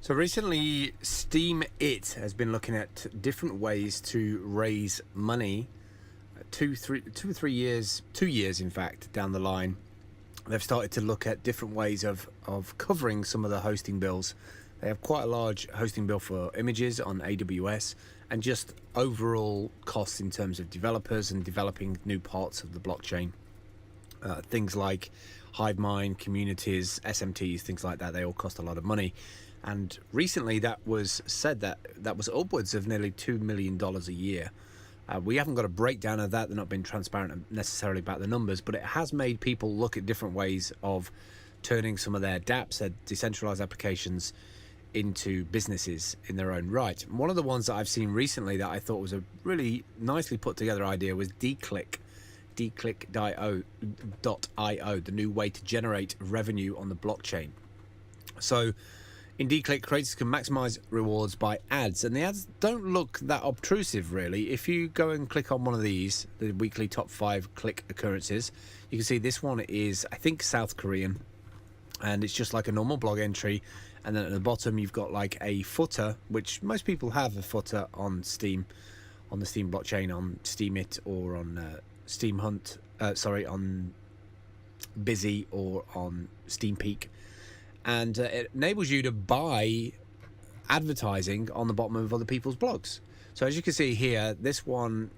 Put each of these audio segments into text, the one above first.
So recently, Steam has been looking at different ways to raise money. 2 years in fact down the line, they've started to look at different ways of covering some of the hosting bills. They have quite a large hosting bill for images on AWS and just overall costs in terms of developers and developing new parts of the blockchain. Things like HiveMind, communities, SMTs, things like that, they all cost a lot of money. And recently that was said that was upwards of nearly $2 million a year. We haven't got a breakdown of that. They're not being transparent necessarily about the numbers, but it has made people look at different ways of turning some of their dApps, their decentralized applications, into businesses in their own right. And one of the ones that I've seen recently that I thought was a really nicely put together idea was dclick. dclick.io, the new way to generate revenue on the blockchain. So in dclick, creators can maximize rewards by ads, and the ads don't look that obtrusive really. If you go and click on one of these, the weekly top 5 click occurrences, you can see this one is, I think, South Korean, and it's just like a normal blog entry. And then at the bottom you've got like a footer, which most people have a footer on Steam, on the Steam blockchain, on Steemit or on Steam Hunt, on Busy or on Steam Peak. And it enables you to buy advertising on the bottom of other people's blogs. So as you can see here, this one,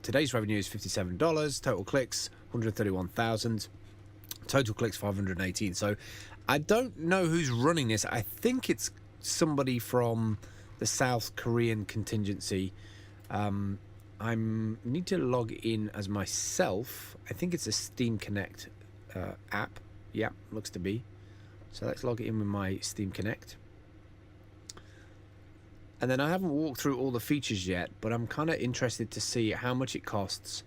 today's revenue is $57, total clicks 131,000, total clicks 518. So I don't know who's running this. I think it's somebody from the South Korean contingency. I need to log in as myself. I think it's a Steam Connect app. Yeah, looks to be. So let's log in with my Steam Connect. And then I haven't walked through all the features yet, but I'm kind of interested to see how much it costs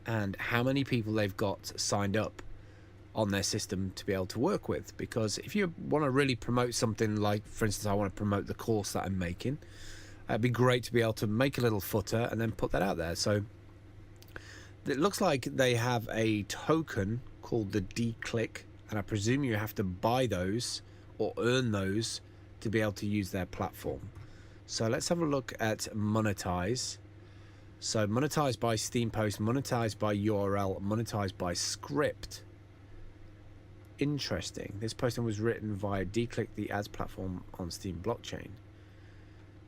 and how many people they've got signed up on their system to be able to work with. Because if you want to really promote something, like for instance I want to promote the course that I'm making, it'd be great to be able to make a little footer and then put that out there. So it looks like they have a token called the dclick, and I presume you have to buy those or earn those to be able to use their platform. So let's have a look at monetize. So monetize by Steam post, monetize by URL, monetize by script. Interesting. This posting was written via dclick, the ads platform on Steam blockchain.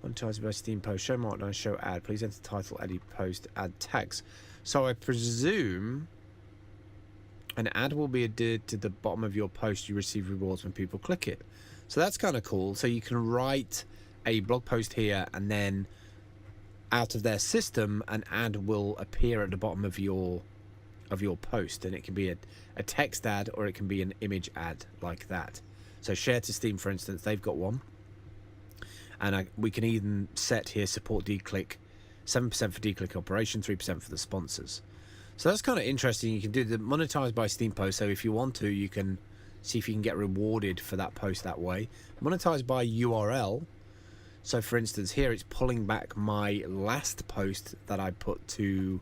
Monetize by Steam post, show markdown, show ad. Please enter title, edit post, add tags. So I presume an ad will be adhered to the bottom of your post. You receive rewards when people click it. So that's kind of cool. So you can write a blog post here, and then out of their system, an ad will appear at the bottom of your post, and it can be a text ad or it can be an image ad like that. So share to Steam, for instance, they've got one, and we can even set here support dclick, 7% for dclick operation, 3% for the sponsors. So that's kind of interesting. You can do the monetize by Steam post, so if you want to, you can see if you can get rewarded for that post that way. Monetize by URL, so for instance here it's pulling back my last post that I put to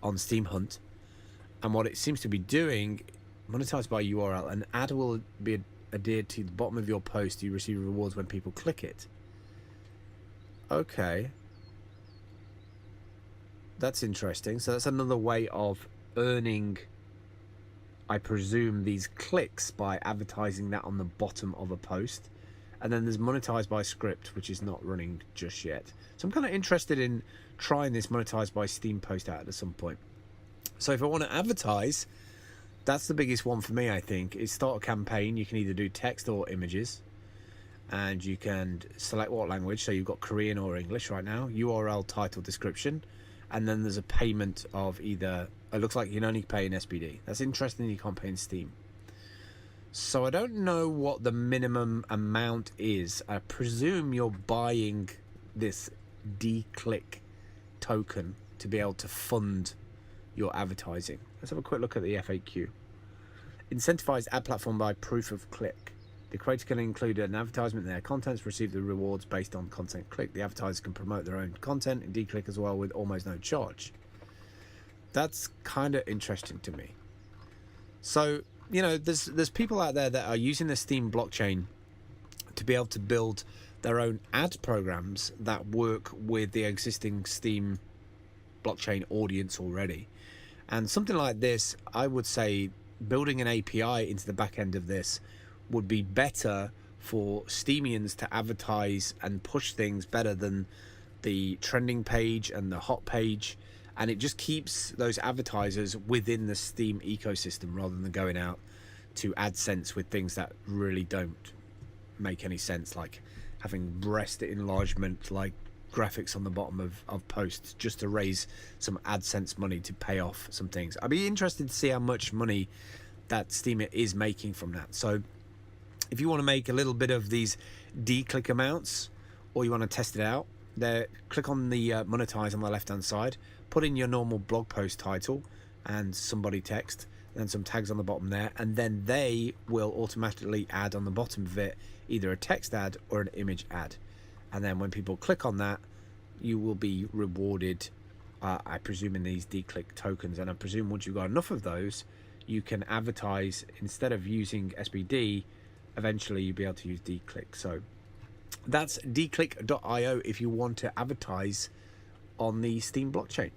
on Steam Hunt. And what it seems to be doing, monetized by URL, an ad will be adhered to the bottom of your post. You receive rewards when people click it. Okay. That's interesting. So that's another way of earning, I presume, these clicks by advertising that on the bottom of a post. And then there's monetized by script, which is not running just yet. So I'm kind of interested in trying this monetized by Steam post out at some point. So if I want to advertise, that's the biggest one for me, I think, is start a campaign. You can either do text or images, and you can select what language. So you've got Korean or English right now, URL, title, description, and then there's a payment of either, it looks like you can only pay in SBD. That's interesting, you can't pay in Steam. So I don't know what the minimum amount is. I presume you're buying this dclick token to be able to fund your advertising. Let's have a quick look at the FAQ. Incentivize ad platform by proof of click. The creator can include an advertisement in their contents, receive the rewards based on content click. The advertisers can promote their own content in dclick as well with almost no charge. That's kind of interesting to me. So, you know, there's people out there that are using the Steam blockchain to be able to build their own ad programs that work with the existing Steem blockchain audience already. And something like this, I would say building an API into the back end of this would be better for Steemians to advertise and push things better than the trending page and the hot page. And it just keeps those advertisers within the Steem ecosystem rather than going out to AdSense with things that really don't make any sense, like having breast enlargement like graphics on the bottom of posts just to raise some AdSense money to pay off some things. I'd be interested to see how much money that Steem is making from that. So if you want to make a little bit of these dclick amounts, or you want to test it out, there, click on the monetize on the left hand side, put in your normal blog post title and some body text, and some tags on the bottom there, and then they will automatically add on the bottom of it either a text ad or an image ad. And then when people click on that, you will be rewarded, I presume, in these dclick tokens. And I presume once you've got enough of those, you can advertise instead of using SBD. Eventually you'll be able to use dclick. So that's dclick.io if you want to advertise on the Steem blockchain.